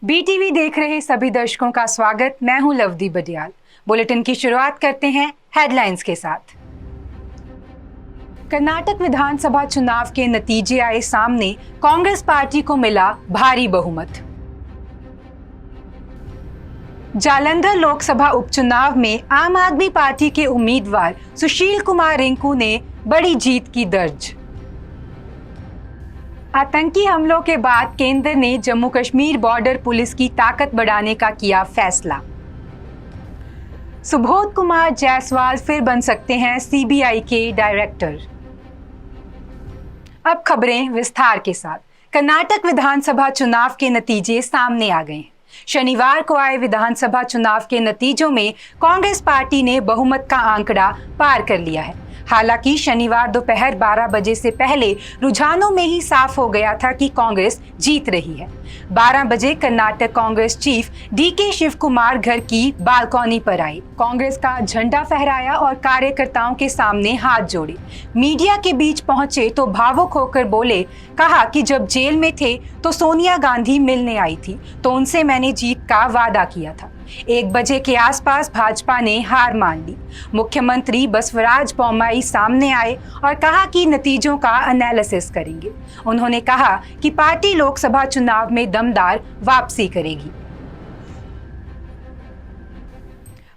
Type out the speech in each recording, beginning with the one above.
BTV देख रहे सभी दर्शकों का स्वागत। मैं हूं लवदी बडियाल। बुलेटिन की शुरुआत करते हैं हेडलाइंस के साथ। कर्नाटक विधानसभा चुनाव के नतीजे आए सामने, कांग्रेस पार्टी को मिला भारी बहुमत। जालंधर लोकसभा उपचुनाव में आम आदमी पार्टी के उम्मीदवार सुशील कुमार रिंकू ने बड़ी जीत की दर्ज। आतंकी हमलों के बाद केंद्र ने जम्मू कश्मीर बॉर्डर पुलिस की ताकत बढ़ाने का किया फैसला। सुबोध कुमार जायसवाल फिर बन सकते हैं सीबीआई के डायरेक्टर। अब खबरें विस्तार के साथ। कर्नाटक विधानसभा चुनाव के नतीजे सामने आ गए हैं। शनिवार को आए विधानसभा चुनाव के नतीजों में कांग्रेस पार्टी ने बहुमत का आंकड़ा पार कर लिया है। हालांकि शनिवार दोपहर 12 बजे से पहले रुझानों में ही साफ हो गया था कि कांग्रेस जीत रही है। 12 बजे कर्नाटक कांग्रेस चीफ डीके शिव कुमार घर की बालकनी पर आए, कांग्रेस का झंडा फहराया और कार्यकर्ताओं के सामने हाथ जोड़े। मीडिया के बीच पहुंचे तो भावुक होकर बोले, कहा कि जब जेल में थे तो सोनिया गांधी मिलने आई थी तो उनसे मैंने जीत का वादा किया था। 1 बजे के आसपास भाजपा ने हार मान ली। मुख्यमंत्री बसवराज बोम्मई सामने आए और कहा कि नतीजों का एनालिसिस करेंगे। उन्होंने कहा कि पार्टी लोकसभा चुनाव में दमदार वापसी करेगी।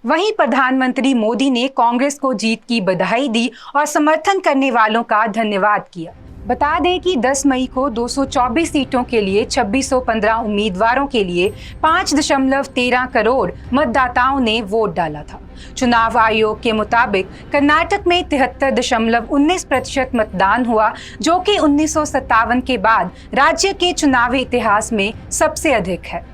वहीं प्रधानमंत्री मोदी ने कांग्रेस को जीत की बधाई दी और समर्थन करने वालों का धन्यवाद किया। बता दें कि 10 मई को 224 सीटों के लिए 2615 उम्मीदवारों के लिए 5.13 करोड़ मतदाताओं ने वोट डाला था। चुनाव आयोग के मुताबिक कर्नाटक में 73.19% मतदान हुआ, जो कि 1957 के बाद राज्य के चुनावी इतिहास में सबसे अधिक है।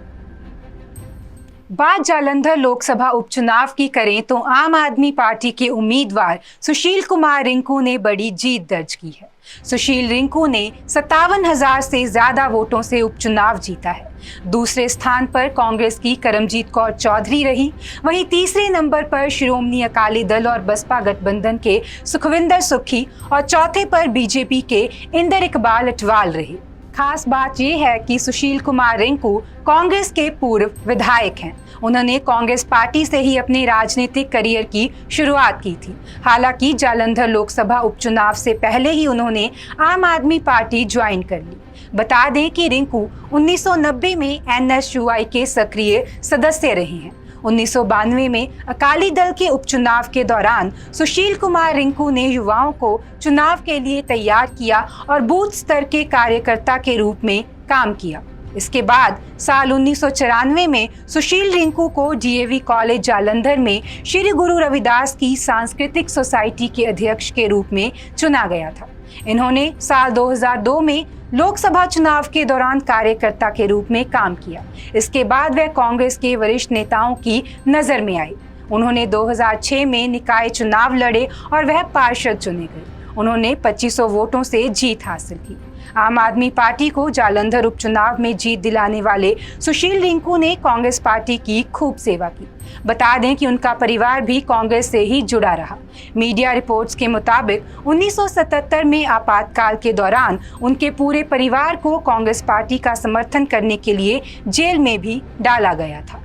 बात जालंधर लोकसभा उपचुनाव की करें तो आम आदमी पार्टी के उम्मीदवार सुशील कुमार रिंकू ने बड़ी जीत दर्ज की है। सुशील रिंकू ने 57,000 से ज्यादा वोटों से उपचुनाव जीता है। दूसरे स्थान पर कांग्रेस की करमजीत कौर चौधरी रही। वहीं तीसरे नंबर पर श्रोमणी अकाली दल और बसपा गठबंधन के सुखविंदर सुक्खी और चौथे पर बीजेपी के इंदर इकबाल अटवाल रहे। खास बात यह है कि सुशील कुमार रिंकू कांग्रेस के पूर्व विधायक हैं। उन्होंने कांग्रेस पार्टी से ही अपने राजनीतिक करियर की शुरुआत की थी। हालांकि जालंधर लोकसभा उपचुनाव से पहले ही उन्होंने आम आदमी पार्टी ज्वाइन कर ली। बता दें कि रिंकू 1990 में एनएसयूआई के सक्रिय सदस्य रहे हैं। 1992 में अकाली दल के उपचुनाव के दौरान सुशील कुमार रिंकू ने युवाओं को चुनाव के लिए तैयार किया और बूथ स्तर के कार्यकर्ता के रूप में काम किया। इसके बाद साल 1994 में सुशील रिंकू को डीएवी कॉलेज जालंधर में श्री गुरु रविदास की सांस्कृतिक सोसाइटी के अध्यक्ष के रूप में चुना गया था। इन्होंने साल 2002 में लोकसभा चुनाव के दौरान कार्यकर्ता के रूप में काम किया। इसके बाद वह कांग्रेस के वरिष्ठ नेताओं की नजर में आई। उन्होंने 2006 में निकाय चुनाव लड़े और वह पार्षद चुने गए। उन्होंने 2500 वोटों से जीत हासिल की। आम आदमी पार्टी को जालंधर उपचुनाव में जीत दिलाने वाले सुशील रिंकू ने कांग्रेस पार्टी की खूब सेवा की। बता दें कि उनका परिवार भी कांग्रेस से ही जुड़ा रहा। मीडिया रिपोर्ट्स के मुताबिक 1977 में आपातकाल के दौरान उनके पूरे परिवार को कांग्रेस पार्टी का समर्थन करने के लिए जेल में भी डाला गया था।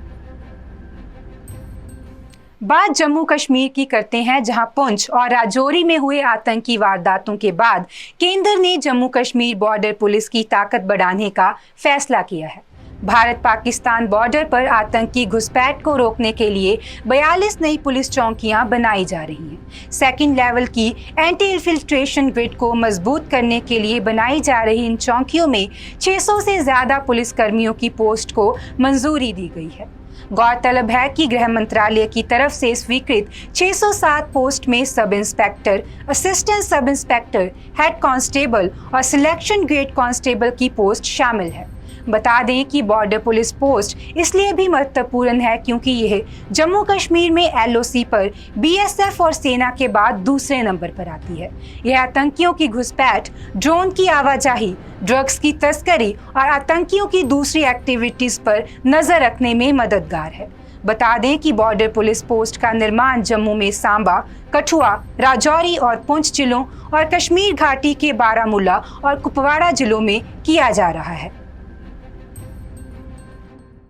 बात जम्मू कश्मीर की करते हैं, जहां पुंछ और राजौरी में हुए आतंकी वारदातों के बाद केंद्र ने जम्मू कश्मीर बॉर्डर पुलिस की ताकत बढ़ाने का फैसला किया है। भारत पाकिस्तान बॉर्डर पर आतंकी घुसपैठ को रोकने के लिए 42 नई पुलिस चौकियां बनाई जा रही हैं। सेकंड लेवल की एंटी इन्फिल्ट्रेशन ग्रिड को मजबूत करने के लिए बनाई जा रही इन चौकियों में 600 से ज्यादा पुलिसकर्मियों की पोस्ट को मंजूरी दी गई है। गौरतलब है कि गृह मंत्रालय की तरफ से स्वीकृत 607 पोस्ट में sub inspector, assistant sub inspector, head constable और सिलेक्शन ग्रेड कांस्टेबल की पोस्ट शामिल है। बता दें कि बॉर्डर पुलिस पोस्ट इसलिए भी महत्वपूर्ण है क्योंकि यह जम्मू कश्मीर में एलओसी पर बीएसएफ और सेना के बाद दूसरे नंबर पर आती है। यह आतंकियों की घुसपैठ, ड्रोन की आवाजाही, ड्रग्स की तस्करी और आतंकियों की दूसरी एक्टिविटीज पर नजर रखने में मददगार है। बता दें कि बॉर्डर पुलिस पोस्ट का निर्माण जम्मू में सांबा, कठुआ, राजौरी और पुंछ जिलों और कश्मीर घाटी के बारामूला और कुपवाड़ा जिलों में किया जा रहा है।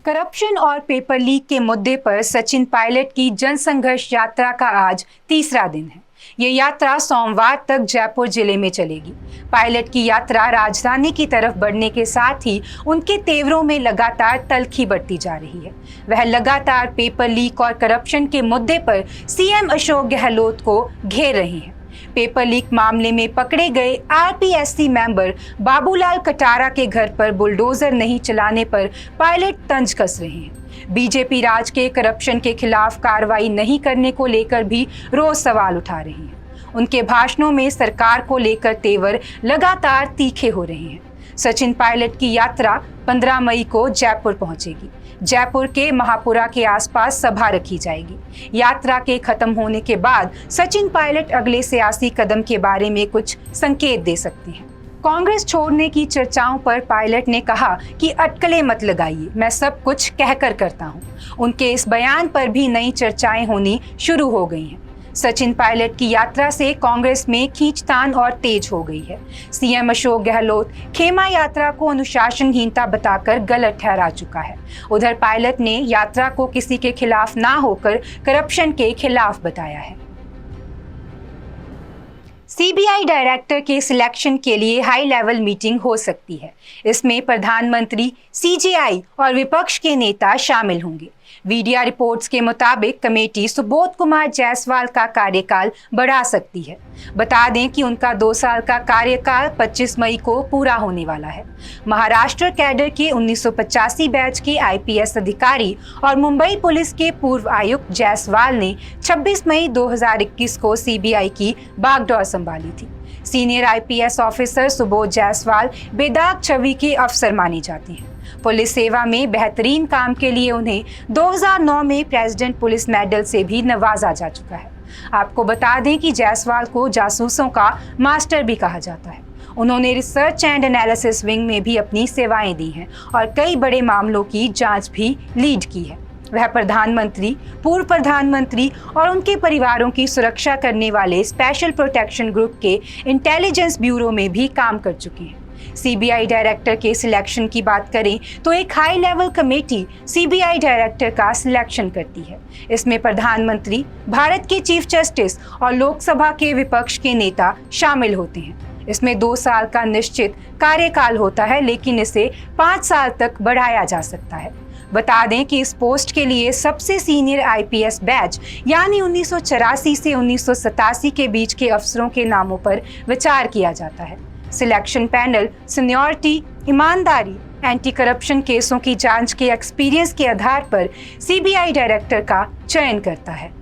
करप्शन और पेपर लीक के मुद्दे पर सचिन पायलट की जनसंघर्ष यात्रा का आज तीसरा दिन है। ये यात्रा सोमवार तक जयपुर जिले में चलेगी। पायलट की यात्रा राजधानी की तरफ बढ़ने के साथ ही उनके तेवरों में लगातार तल्खी बढ़ती जा रही है। वह लगातार पेपर लीक और करप्शन के मुद्दे पर सीएम अशोक गहलोत को घेर रहे हैं। पेपर लीक मामले में पकड़े गए आरपीएससी मेंबर बाबूलाल कटारा के घर पर बुलडोजर नहीं चलाने पर पायलट तंज कस रहे हैं। बीजेपी राज के करप्शन के खिलाफ कार्रवाई नहीं करने को लेकर भी रोज सवाल उठा रहे हैं। उनके भाषणों में सरकार को लेकर तेवर लगातार तीखे हो रहे हैं। सचिन पायलट की यात्रा 15 मई को जयपुर पहुंचेगी। जयपुर के महापुरा के आसपास सभा रखी जाएगी। यात्रा के खत्म होने के बाद सचिन पायलट अगले सियासी कदम के बारे में कुछ संकेत दे सकते हैं। कांग्रेस छोड़ने की चर्चाओं पर पायलट ने कहा कि अटकलें मत लगाइए, मैं सब कुछ कहकर करता हूं। उनके इस बयान पर भी नई चर्चाएं होनी शुरू हो गई हैं। सचिन पायलट की यात्रा से कांग्रेस में खींचतान और तेज हो गई है। सीएम अशोक गहलोत खेमा यात्रा को अनुशासनहीनता बताकर गलत ठहरा चुका है। उधर पायलट ने यात्रा को किसी के खिलाफ ना होकर करप्शन के खिलाफ बताया है। सीबीआई डायरेक्टर के सिलेक्शन के लिए हाई लेवल मीटिंग हो सकती है। इसमें प्रधानमंत्री, सीजेआई और विपक्ष के नेता शामिल होंगे। मीडिया रिपोर्ट्स के मुताबिक कमेटी सुबोध कुमार जायसवाल का कार्यकाल बढ़ा सकती है। बता दें कि उनका 2 साल का कार्यकाल 25 मई को पूरा होने वाला है। महाराष्ट्र कैडर के 1985 बैच के आईपीएस अधिकारी और मुंबई पुलिस के पूर्व आयुक्त जायसवाल ने 26 मई 2021 को सीबीआई की बागडोर संभाली थी। Senior IPS officer Subodh Jaiswal बेदाग छवि के अफसर माने जाते हैं। पुलिस सेवा में बेहतरीन काम के लिए उन्हें 2009 में प्रेसिडेंट पुलिस मेडल से भी नवाजा जा चुका है। आपको बता दें कि जायसवाल को जासूसों का मास्टर भी कहा जाता है। उन्होंने रिसर्च एंड एनालिसिस विंग में भी अपनी सेवाएं दी हैं और कई बड़े मामलों की जांच भी लीड की है। वह प्रधानमंत्री, पूर्व प्रधानमंत्री और उनके परिवारों की सुरक्षा करने वाले स्पेशल प्रोटेक्शन ग्रुप के इंटेलिजेंस ब्यूरो में भी काम कर चुके हैं। सीबीआई डायरेक्टर के सिलेक्शन की बात करें तो एक high level committee CBI director का सिलेक्शन करती है। इसमें प्रधानमंत्री, भारत के चीफ जस्टिस और लोकसभा के विपक्ष के नेता शामिल होते हैं। इसमें 2 साल का निश्चित कार्यकाल होता है, लेकिन इसे 5 साल तक बढ़ाया जा सकता है। बता दें कि इस पोस्ट के लिए सबसे सीनियर आईपीएस बैच यानी 1984 से 1987 के बीच के अफसरों के नामों पर विचार किया जाता है। सिलेक्शन पैनल सीनियरिटी, ईमानदारी, एंटी करप्शन केसों की जांच के एक्सपीरियंस के आधार पर सीबीआई डायरेक्टर का चयन करता है।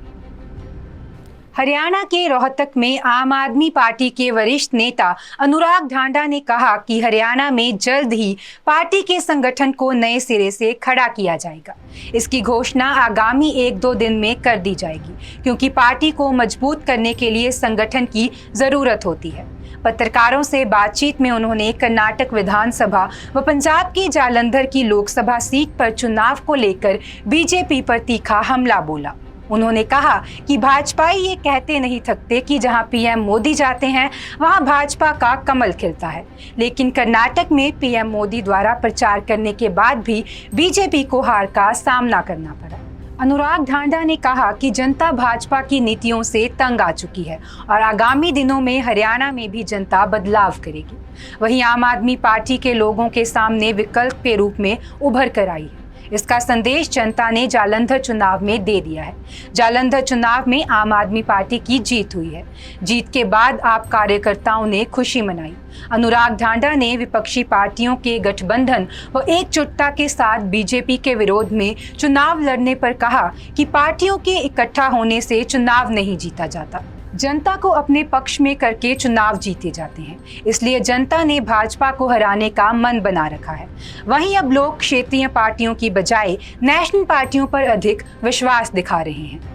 हरियाणा के रोहतक में आम आदमी पार्टी के वरिष्ठ नेता अनुराग ढांडा ने कहा कि हरियाणा में जल्द ही पार्टी के संगठन को नए सिरे से खड़ा किया जाएगा। इसकी घोषणा आगामी 1-2 दिन में कर दी जाएगी, क्योंकि पार्टी को मजबूत करने के लिए संगठन की जरूरत होती है। पत्रकारों से बातचीत में उन्होंने कर्नाटक विधानसभा व पंजाब की जालंधर की लोकसभा सीट पर चुनाव को लेकर बीजेपी पर तीखा हमला बोला। उन्होंने कहा कि भाजपाई ये कहते नहीं थकते कि जहां पीएम मोदी जाते हैं वहां भाजपा का कमल खिलता है, लेकिन कर्नाटक में पीएम मोदी द्वारा प्रचार करने के बाद भी बीजेपी को हार का सामना करना पड़ा। अनुराग ढांडा ने कहा कि जनता भाजपा की नीतियों से तंग आ चुकी है और आगामी दिनों में हरियाणा में भी जनता बदलाव करेगी। वहीं आम आदमी पार्टी के लोगों के सामने विकल्प के रूप में उभर कर आई है। इसका संदेश जनता ने जालंधर चुनाव में दे दिया है। जालंधर चुनाव में आम आदमी पार्टी की जीत हुई है। जीत के बाद आप कार्यकर्ताओं ने खुशी मनाई। अनुराग ढांडा ने विपक्षी पार्टियों के गठबंधन व एकजुटता के साथ बीजेपी के विरोध में चुनाव लड़ने पर कहा कि पार्टियों के इकट्ठा होने से चुनाव नहीं जीता जाता, जनता को अपने पक्ष में करके चुनाव जीते जाते हैं। इसलिए जनता ने भाजपा को हराने का मन बना रखा है। वहीं अब लोग क्षेत्रीय पार्टियों की बजाय नेशनल पार्टियों पर अधिक विश्वास दिखा रहे हैं।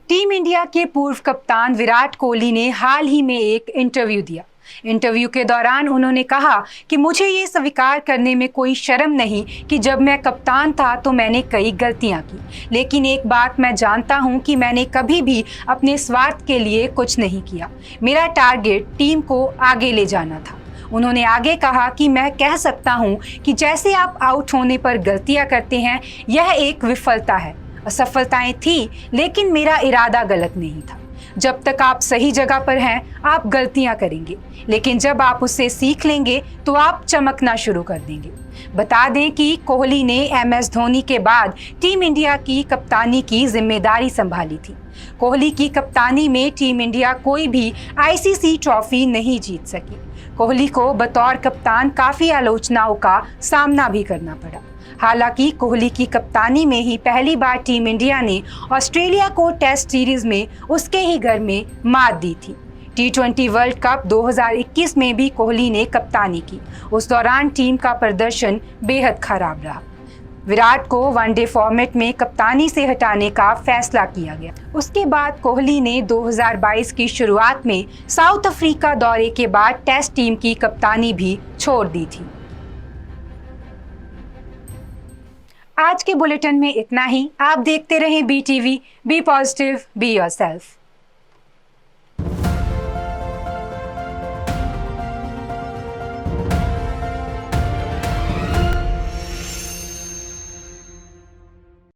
टीम इंडिया के पूर्व कप्तान विराट कोहली ने हाल ही में एक इंटरव्यू दिया। इंटरव्यू के दौरान उन्होंने कहा कि मुझे ये स्वीकार करने में कोई शर्म नहीं कि जब मैं कप्तान था तो मैंने कई गलतियां की, लेकिन एक बात मैं जानता हूं कि मैंने कभी भी अपने स्वार्थ के लिए कुछ नहीं किया। मेरा टारगेट टीम को आगे ले जाना था। उन्होंने आगे कहा कि मैं कह सकता हूं कि जैसे आप आउट होने पर गलतियां करते हैं, यह एक विफलता है। असफलताएं थी, लेकिन मेरा इरादा गलत नहीं था। जब तक आप सही जगह पर हैं, आप गलतियां करेंगे, लेकिन जब आप उससे सीख लेंगे तो आप चमकना शुरू कर देंगे। बता दें कि कोहली ने MS धोनी के बाद टीम इंडिया की कप्तानी की जिम्मेदारी संभाली थी। कोहली की कप्तानी में टीम इंडिया कोई भी ICC ट्रॉफी नहीं जीत सकी। कोहली को बतौर कप्तान काफी आलोचनाओं का सामना भी करना पड़ा। हालांकि कोहली की कप्तानी में ही पहली बार टीम इंडिया ने ऑस्ट्रेलिया को टेस्ट सीरीज में उसके ही घर में मात दी थी। T20 वर्ल्ड कप 2021 में भी कोहली ने कप्तानी की। उस दौरान टीम का प्रदर्शन बेहद खराब रहा। विराट को वनडे फॉर्मेट में कप्तानी से हटाने का फैसला किया गया। उसके बाद कोहली ने 2022 की शुरुआत में साउथ अफ्रीका दौरे के बाद टेस्ट टीम की कप्तानी भी छोड़ दी थी। आज के बुलेटिन में इतना ही। आप देखते रहें BTV। Be positive, be yourself.